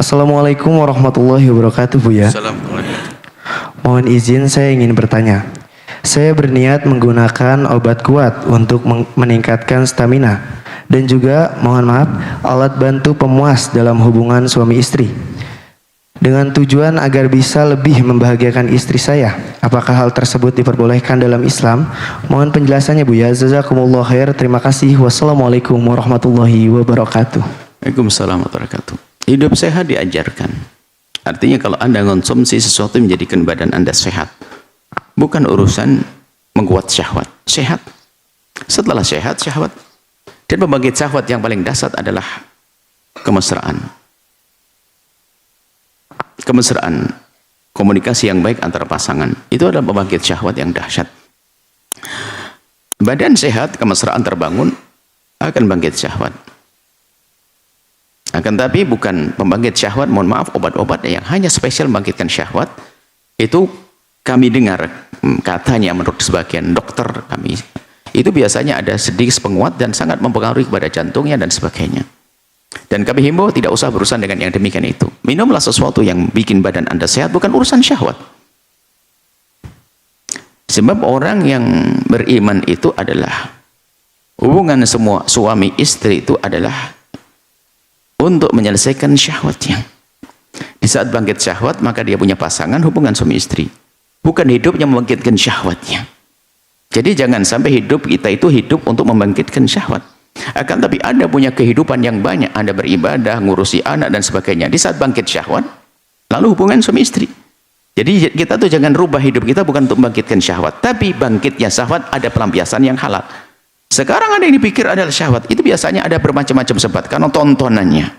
Assalamualaikum warahmatullahi wabarakatuh, Buya. Assalamualaikum. Mohon izin saya ingin bertanya. Saya berniat menggunakan obat kuat untuk meningkatkan stamina dan juga mohon maaf alat bantu pemuas dalam hubungan suami istri. Dengan tujuan agar bisa lebih membahagiakan istri saya. Apakah hal tersebut diperbolehkan dalam Islam? Mohon penjelasannya, Buya. Jazakumullah khair. Terima kasih. Wassalamualaikum warahmatullahi wabarakatuh. Waalaikumsalam warahmatullahi wabarakatuh. Hidup sehat diajarkan. Artinya kalau Anda konsumsi sesuatu yang menjadikan badan Anda sehat. Bukan urusan menguat syahwat. Sehat. Setelah sehat, syahwat. Dan pembangkit syahwat yang paling dasar adalah kemesraan. Kemesraan. Komunikasi yang baik antara pasangan. Itu adalah pembangkit syahwat yang dahsyat. Badan sehat, kemesraan terbangun, akan bangkit syahwat. Akan tapi bukan pembangkit syahwat, mohon maaf, obat-obat yang hanya spesial membangkitkan syahwat. Itu kami dengar katanya menurut sebagian dokter kami, itu biasanya ada sedikit penguat dan sangat mempengaruhi kepada jantungnya dan sebagainya. Dan kami himbau tidak usah berurusan dengan yang demikian itu. Minumlah sesuatu yang bikin badan Anda sehat, bukan urusan syahwat. Sebab orang yang beriman itu adalah hubungan semua suami istri itu adalah untuk menyelesaikan syahwatnya. Di saat bangkit syahwat, maka dia punya pasangan, hubungan suami istri. Bukan hidupnya membangkitkan syahwatnya. Jadi jangan sampai hidup kita itu hidup untuk membangkitkan syahwat. Akan tapi Anda punya kehidupan yang banyak. Anda beribadah, ngurusi anak dan sebagainya. Di saat bangkit syahwat, lalu hubungan suami istri. Jadi kita tuh jangan rubah hidup kita bukan untuk membangkitkan syahwat. Tapi bangkitnya syahwat ada pelampiasan yang halal. Sekarang ada yang dipikir adalah syahwat. Itu biasanya ada bermacam-macam sebab. Karena tontonannya,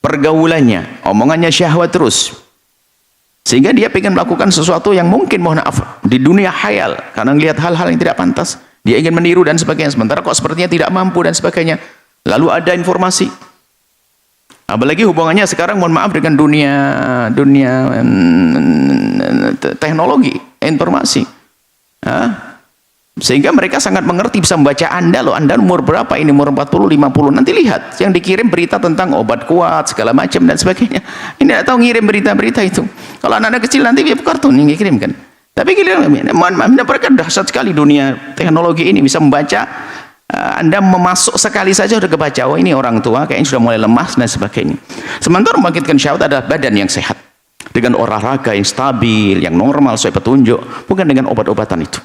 pergaulannya, omongannya syahwat terus. Sehingga dia ingin melakukan sesuatu yang mungkin mohon maaf di dunia khayal. Karena melihat hal-hal yang tidak pantas. Dia ingin meniru dan sebagainya. Sementara kok sepertinya tidak mampu dan sebagainya. Lalu ada informasi. Apalagi hubungannya sekarang mohon maaf dengan dunia teknologi, informasi. Sehingga mereka sangat mengerti, bisa membaca Anda loh, Anda umur berapa ini, umur 40, 50, nanti lihat yang dikirim berita tentang obat kuat segala macam dan sebagainya. Ini tidak tahu ngirim berita-berita itu. Kalau anak-anak kecil nanti dia kartun yang dikirimkan. Tapi mohon maaf, mereka dahsyat sekali dunia teknologi ini, bisa membaca. Anda memasuk sekali saja sudah kebaca, oh ini orang tua kayaknya sudah mulai lemah dan sebagainya. Sementara membangkitkan syahwat adalah badan yang sehat dengan olahraga yang stabil, yang normal sesuai petunjuk, bukan dengan obat-obatan itu.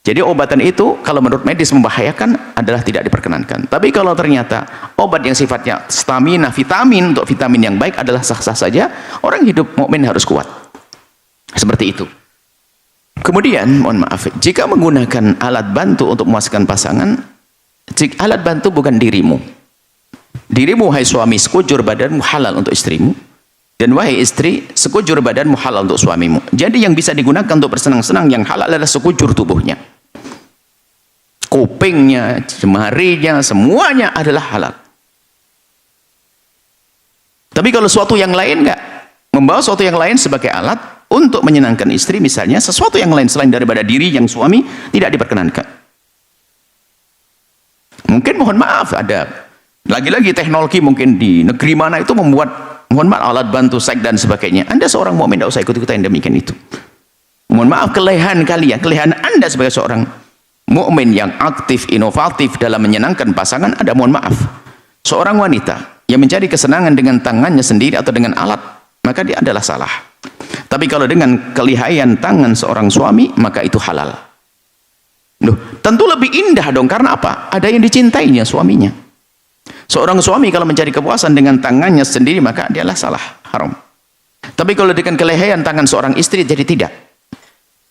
Jadi obatan itu kalau menurut medis membahayakan adalah tidak diperkenankan. Tapi kalau ternyata obat yang sifatnya stamina, vitamin, untuk vitamin yang baik adalah sah-sah saja, orang hidup mukmin harus kuat. Seperti itu. Kemudian, mohon maaf, jika menggunakan alat bantu untuk memuaskan pasangan, alat bantu bukan dirimu. Dirimu, hai suami, sekujur badanmu halal untuk istrimu. Dan wahai istri, sekujur badanmu halal untuk suamimu. Jadi yang bisa digunakan untuk bersenang-senang yang halal adalah sekujur tubuhnya. Kupingnya, jemarinya, semuanya adalah halal. Tapi kalau suatu yang lain enggak, membawa suatu yang lain sebagai alat untuk menyenangkan istri misalnya, sesuatu yang lain selain daripada diri yang suami tidak diperkenankan. Mungkin mohon maaf ada lagi-lagi teknologi mungkin di negeri mana itu membuat mohon maaf alat bantu seks dan sebagainya. Anda seorang mukmin tidak usah ikut-ikutan yang demikian itu. Mohon maaf kelehan kalian, kelehan Anda sebagai seorang mukmin yang aktif, inovatif dalam menyenangkan pasangan, ada mohon maaf. Seorang wanita yang mencari kesenangan dengan tangannya sendiri atau dengan alat, maka dia adalah salah. Tapi kalau dengan kelihayan tangan seorang suami, maka itu halal. Loh, tentu lebih indah dong, karena apa? Ada yang dicintainya suaminya. Seorang suami kalau mencari kepuasan dengan tangannya sendiri, maka dialah salah, haram. Tapi kalau dengan kelehayan tangan seorang istri, jadi tidak.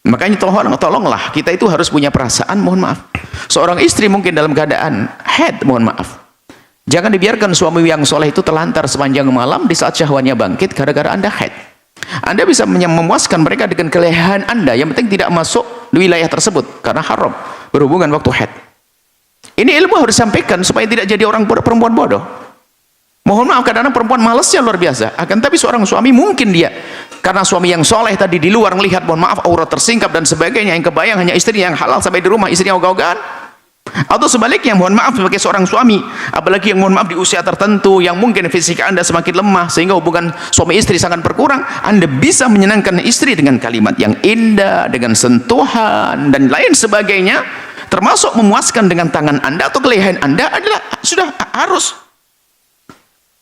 Makanya tolonglah, kita itu harus punya perasaan, mohon maaf. Seorang istri mungkin dalam keadaan haid, mohon maaf. Jangan dibiarkan suami yang soleh itu terlantar sepanjang malam di saat syahwatnya bangkit gara-gara Anda haid. Anda bisa memuaskan mereka dengan kelehaan Anda, yang penting tidak masuk di wilayah tersebut, karena haram berhubungan waktu haid. Ini ilmu harus disampaikan supaya tidak jadi orang perempuan bodoh. Mohon maaf, kadang-kadang perempuan malesnya luar biasa. Akan tapi seorang suami mungkin dia, karena suami yang soleh tadi di luar melihat, mohon maaf, aurat tersingkap dan sebagainya, yang kebayang hanya istri yang halal sampai di rumah istrinya ogah-ogahan. Atau sebaliknya, mohon maaf sebagai seorang suami, apalagi yang mohon maaf di usia tertentu yang mungkin fisik Anda semakin lemah sehingga hubungan suami istri sangat berkurang, Anda bisa menyenangkan istri dengan kalimat yang indah, dengan sentuhan dan lain sebagainya, termasuk memuaskan dengan tangan Anda atau kelehaan Anda adalah sudah harus.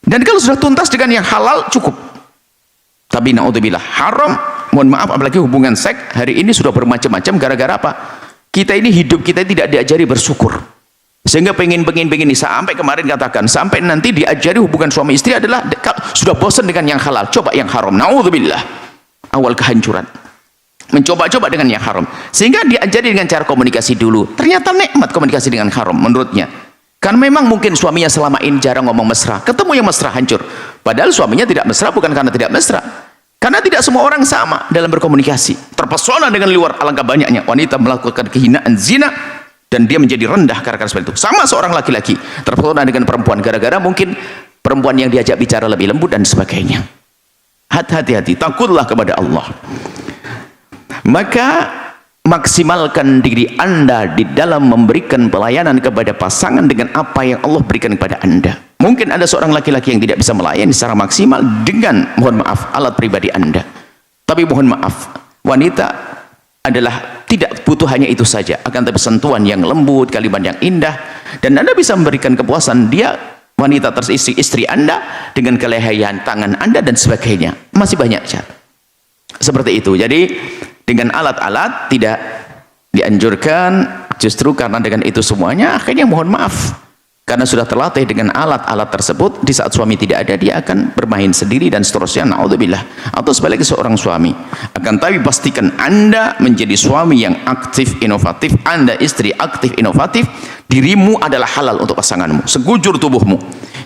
Dan kalau sudah tuntas dengan yang halal cukup. Tapi naudzubillah, haram, mohon maaf, apalagi hubungan seks hari ini sudah bermacam-macam gara-gara apa? Kita ini hidup kita tidak diajari bersyukur, sehingga pengen sampai kemarin katakan sampai nanti diajari hubungan suami istri adalah sudah bosan dengan yang halal, coba yang haram. Naudzubillah, awal kehancuran mencoba-coba dengan yang haram, sehingga diajari dengan cara komunikasi dulu. Ternyata nikmat komunikasi dengan haram menurutnya, kan memang mungkin suaminya selama ini jarang ngomong mesra, ketemu yang mesra hancur. Padahal suaminya tidak mesra bukan karena tidak mesra, karena tidak semua orang sama dalam berkomunikasi. Terpesona dengan luar, alangkah banyaknya wanita melakukan kehinaan zina dan dia menjadi rendah gara-gara seperti itu. Sama seorang laki-laki terpesona dengan perempuan gara-gara mungkin perempuan yang diajak bicara lebih lembut dan sebagainya. Hati-hati, takutlah kepada Allah. Maka maksimalkan diri Anda di dalam memberikan pelayanan kepada pasangan dengan apa yang Allah berikan kepada Anda. Mungkin ada seorang laki-laki yang tidak bisa melayani secara maksimal dengan, mohon maaf, alat pribadi Anda. Tapi mohon maaf, wanita adalah tidak butuh hanya itu saja, akan tapi sentuhan yang lembut, kalimat yang indah, dan Anda bisa memberikan kepuasan dia, wanita istri Anda, dengan kelehaan tangan Anda dan sebagainya. Masih banyak cara seperti itu. Jadi dengan alat-alat tidak dianjurkan, justru karena dengan itu semuanya akhirnya mohon maaf, karena sudah terlatih dengan alat-alat tersebut, di saat suami tidak ada dia akan bermain sendiri dan seterusnya. Naudzubillah. Atau sebaliknya seorang suami, akan tapi pastikan Anda menjadi suami yang aktif inovatif, Anda istri aktif inovatif, dirimu adalah halal untuk pasanganmu sekujur tubuhmu,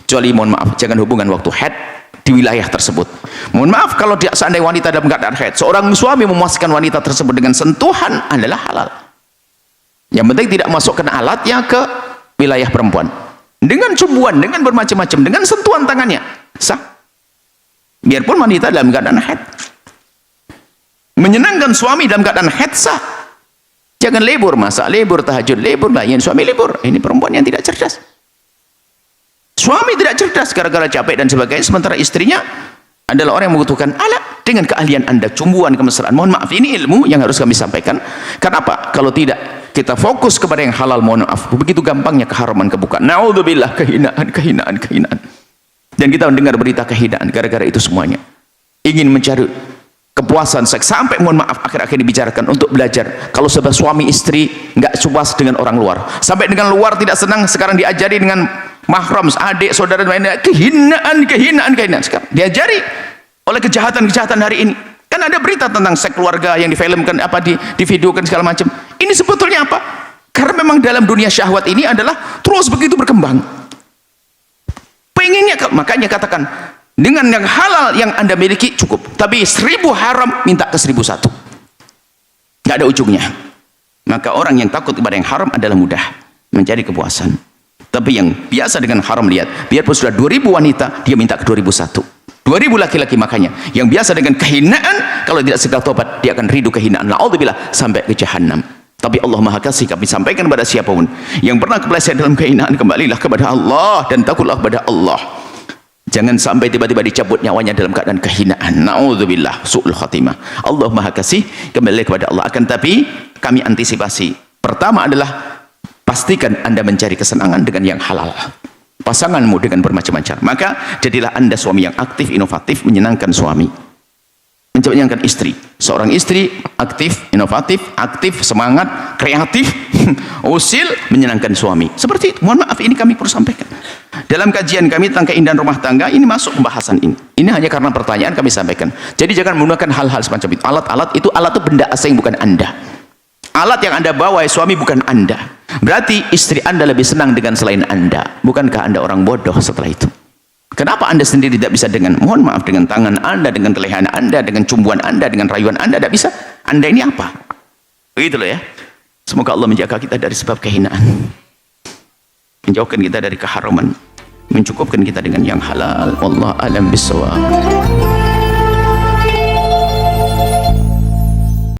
kecuali mohon maaf jangan hubungan waktu haid di wilayah tersebut. Mohon maaf kalau seandainya wanita dalam keadaan haid, seorang suami memuaskan wanita tersebut dengan sentuhan adalah halal. Yang penting tidak masukkan alatnya ke wilayah perempuan, dengan cumbuan, dengan bermacam-macam, dengan sentuhan tangannya sah, biarpun wanita dalam keadaan haid. Menyenangkan suami dalam keadaan haid sah. Jangan libur, masa libur tahajud, libur layan suami libur. Ini perempuan yang tidak cerdas. Suami tidak cerdas gara-gara capek dan sebagainya, sementara istrinya adalah orang yang membutuhkan alat dengan keahlian Anda, cumbuan, kemesraan. Mohon maaf, ini ilmu yang harus kami sampaikan. Kenapa? Kalau tidak kita fokus kepada yang halal, mohon maaf, begitu gampangnya keharaman kebuka. Naudzubillah, kehinaan. Dan kita mendengar berita kehinaan gara-gara itu semuanya. Ingin mencari kepuasan seks, sampai mohon maaf akhir-akhir dibicarakan untuk belajar. Kalau sebuah suami istri nggak puas dengan orang luar, sampai dengan luar tidak senang, sekarang diajari dengan mahram, adik, saudara, kehinaan. Sekarang diajari oleh kejahatan hari ini. Kan ada berita tentang seks keluarga yang difilmkan, divideokan segala macam. Ini sebetulnya apa? Karena memang dalam dunia syahwat ini adalah terus begitu berkembang. Pengennya, makanya katakan dengan yang halal yang Anda miliki cukup, tapi 1000 haram minta ke 1001, nggak ada ujungnya. Maka orang yang takut kepada yang haram adalah mudah mencari kepuasan. Tapi yang biasa dengan haram, lihat, biarpun sudah 2000 wanita, dia minta ke 2001. 2000 laki-laki, makanya yang biasa dengan kehinaan, kalau tidak segera tobat, dia akan rindu kehinaan, naudzubillah, sampai ke jahanam. Tapi Allah Maha Kasih, kami sampaikan kepada siapapun yang pernah kepleset dalam kehinaan, kembalilah kepada Allah dan takutlah kepada Allah. Jangan sampai tiba-tiba dicabut nyawanya dalam keadaan kehinaan. Naudzubillah, su'ul khatimah. Allah Maha Kasih, kembali kepada Allah. Akan tapi kami antisipasi. Pertama adalah pastikan Anda mencari kesenangan dengan yang halal, pasanganmu dengan bermacam-macam. Maka jadilah Anda suami yang aktif, inovatif, menyenangkan suami, menyenangkan istri. Seorang istri aktif, inovatif, aktif, semangat, kreatif, usil, menyenangkan suami. Seperti itu. Mohon maaf, ini kami perlu sampaikan. Dalam kajian kami tentang keindahan rumah tangga, ini masuk pembahasan ini. Ini hanya karena pertanyaan kami sampaikan. Jadi jangan menggunakan hal-hal semacam itu. Alat-alat itu benda asing, bukan Anda. Alat yang Anda bawa suami bukan Anda. Berarti istri Anda lebih senang dengan selain Anda. Bukankah Anda orang bodoh setelah itu? Kenapa Anda sendiri tidak bisa dengan, mohon maaf, dengan tangan Anda, dengan kelehaan Anda, dengan cumbuan Anda, dengan rayuan Anda, tidak bisa? Anda ini apa? Begitu loh ya. Semoga Allah menjaga kita dari sebab kehinaan, menjauhkan kita dari keharaman, mencukupkan kita dengan yang halal. Wallahu a'lam bishawab.